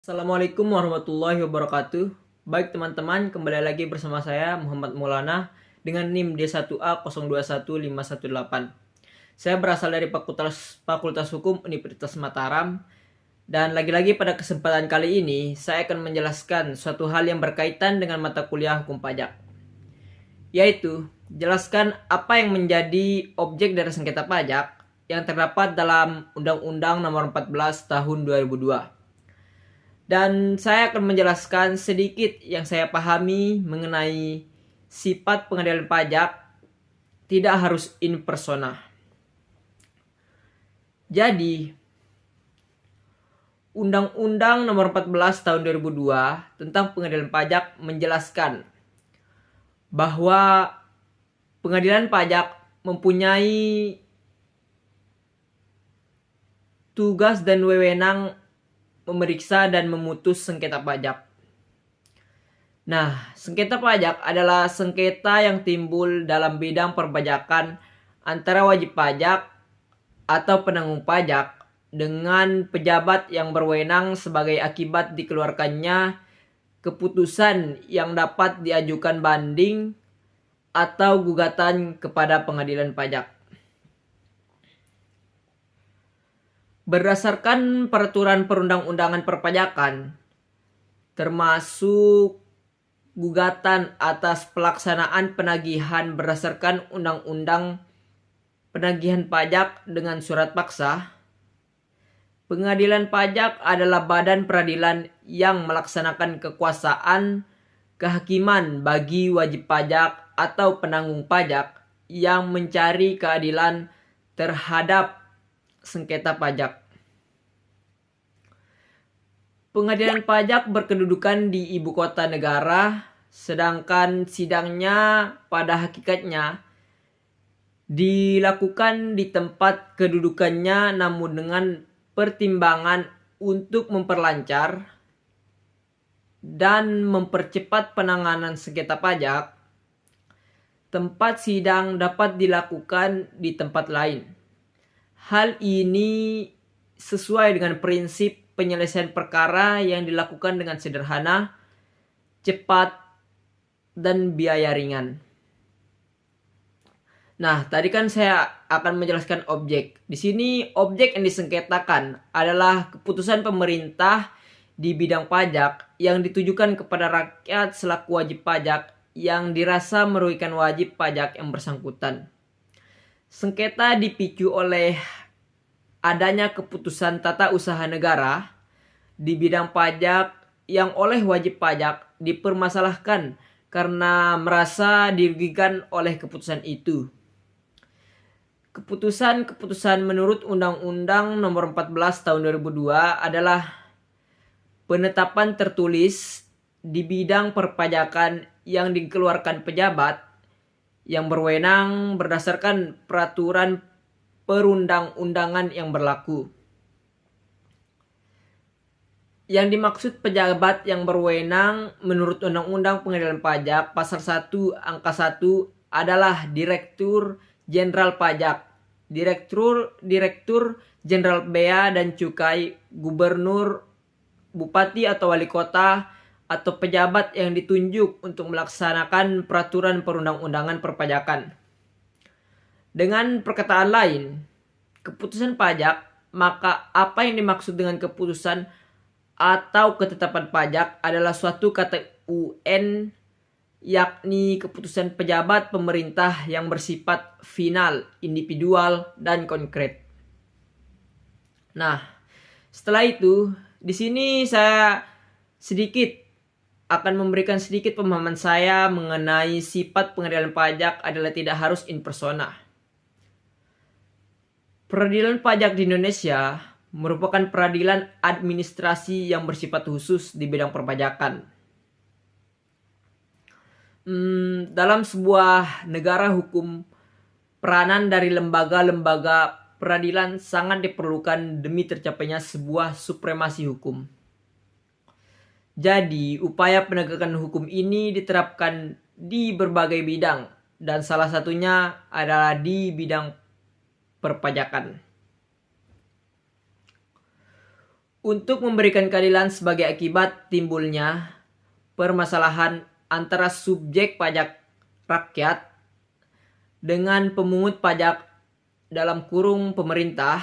Assalamualaikum warahmatullahi wabarakatuh. Baik teman-teman, kembali lagi bersama saya Muhammad Maulana dengan NIM D1A021518. Saya berasal dari Fakultas Hukum Universitas Mataram dan lagi-lagi pada kesempatan kali ini saya akan menjelaskan suatu hal yang berkaitan dengan mata kuliah hukum pajak. Yaitu, jelaskan apa yang menjadi objek dari sengketa pajak yang terdapat dalam Undang-Undang Nomor 14 Tahun 2002. Dan saya akan menjelaskan sedikit yang saya pahami mengenai sifat pengadilan pajak tidak harus in persona. Jadi, Undang-Undang Nomor 14 Tahun 2002 tentang pengadilan pajak menjelaskan bahwa pengadilan pajak mempunyai tugas dan wewenang memeriksa dan memutus sengketa pajak. Nah, sengketa pajak adalah sengketa yang timbul dalam bidang perpajakan antara wajib pajak atau penanggung pajak dengan pejabat yang berwenang sebagai akibat dikeluarkannya keputusan yang dapat diajukan banding atau gugatan kepada pengadilan pajak. Berdasarkan peraturan perundang-undangan perpajakan, termasuk gugatan atas pelaksanaan penagihan berdasarkan Undang-Undang Penagihan Pajak dengan surat paksa, pengadilan pajak adalah badan peradilan yang melaksanakan kekuasaan kehakiman bagi wajib pajak atau penanggung pajak yang mencari keadilan terhadap sengketa pajak. Pengadilan pajak berkedudukan di ibu kota negara, sedangkan sidangnya pada hakikatnya dilakukan di tempat kedudukannya, namun dengan pertimbangan untuk memperlancar dan mempercepat penanganan sengketa pajak, tempat sidang dapat dilakukan di tempat lain. Hal ini sesuai dengan prinsip penyelesaian perkara yang dilakukan dengan sederhana, cepat, dan biaya ringan. Nah, tadi kan saya akan menjelaskan objek. Di sini objek yang disengketakan adalah keputusan pemerintah di bidang pajak yang ditujukan kepada rakyat selaku wajib pajak yang dirasa merugikan wajib pajak yang bersangkutan. Sengketa dipicu oleh adanya keputusan tata usaha negara di bidang pajak yang oleh wajib pajak dipermasalahkan karena merasa dirugikan oleh keputusan itu. Keputusan-keputusan menurut Undang-Undang Nomor 14 Tahun 2002 adalah penetapan tertulis di bidang perpajakan yang dikeluarkan pejabat yang berwenang berdasarkan peraturan perundang-undangan yang berlaku. Yang dimaksud pejabat yang berwenang menurut Undang-Undang Pengadilan Pajak Pasal 1 Angka 1 adalah Direktur Jenderal Pajak, Direktur Jenderal Bea dan Cukai, Gubernur, Bupati atau Wali Kota, atau pejabat yang ditunjuk untuk melaksanakan peraturan perundang-undangan perpajakan. Dengan perkataan lain, keputusan pajak, maka apa yang dimaksud dengan keputusan atau ketetapan pajak adalah suatu kata UN, yakni keputusan pejabat pemerintah yang bersifat final, individual, dan konkret. Nah, setelah itu, di sini saya akan memberikan sedikit pemahaman saya mengenai sifat pengadilan pajak adalah tidak harus in persona. Peradilan pajak di Indonesia merupakan peradilan administrasi yang bersifat khusus di bidang perpajakan. Dalam sebuah negara hukum, peranan dari lembaga-lembaga peradilan sangat diperlukan demi tercapainya sebuah supremasi hukum. Jadi, upaya penegakan hukum ini diterapkan di berbagai bidang, dan salah satunya adalah di bidang perpajakan. untuk memberikan keadilan sebagai akibat timbulnya permasalahan antara subjek pajak rakyat dengan pemungut pajak dalam kurung pemerintah,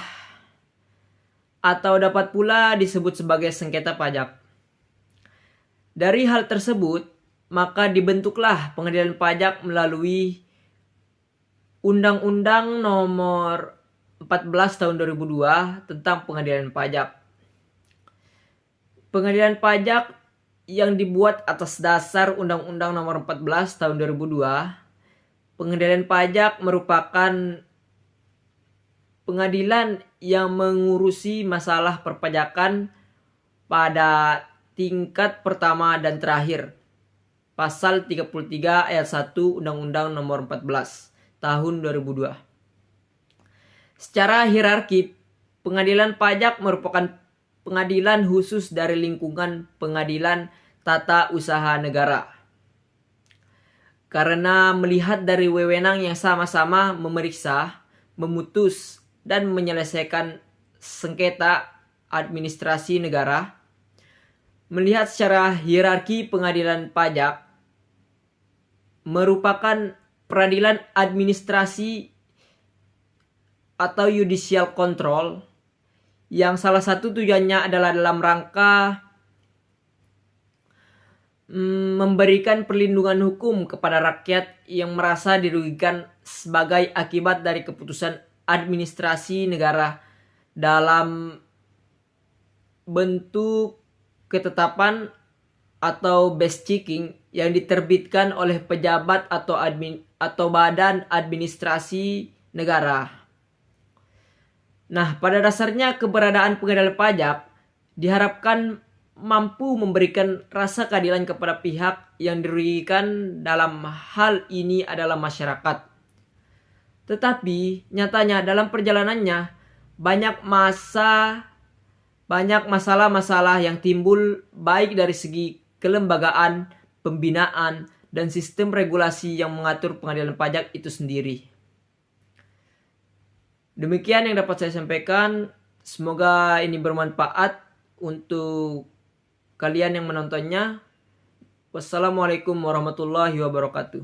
atau dapat pula disebut sebagai sengketa pajak. Dari hal tersebut, maka dibentuklah pengadilan pajak melalui Undang-Undang Nomor 14 Tahun 2002 tentang Pengadilan Pajak. Pengadilan pajak yang dibuat atas dasar Undang-Undang Nomor 14 Tahun 2002, pengadilan pajak merupakan pengadilan yang mengurusi masalah perpajakan pada tingkat pertama dan terakhir. Pasal 33 ayat 1 Undang-Undang Nomor 14 Tahun 2002. Secara hierarki, pengadilan pajak merupakan pengadilan khusus dari lingkungan pengadilan tata usaha negara. Karena melihat dari wewenang yang sama-sama memeriksa, memutus, dan menyelesaikan sengketa administrasi negara, melihat secara hierarki pengadilan pajak merupakan peradilan administrasi atau judicial control yang salah satu tujuannya adalah dalam rangka memberikan perlindungan hukum kepada rakyat yang merasa dirugikan sebagai akibat dari keputusan administrasi negara dalam bentuk ketetapan atau base checking yang diterbitkan oleh pejabat atau badan administrasi negara. Nah, pada dasarnya keberadaan pengadilan pajak diharapkan mampu memberikan rasa keadilan kepada pihak yang dirugikan, dalam hal ini adalah masyarakat. Tetapi nyatanya dalam perjalanannya banyak masalah-masalah yang timbul, baik dari segi kelembagaan, pembinaan, dan sistem regulasi yang mengatur pengadilan pajak itu sendiri. Demikian yang dapat saya sampaikan. Semoga ini bermanfaat untuk kalian yang menontonnya. Wassalamualaikum warahmatullahi wabarakatuh.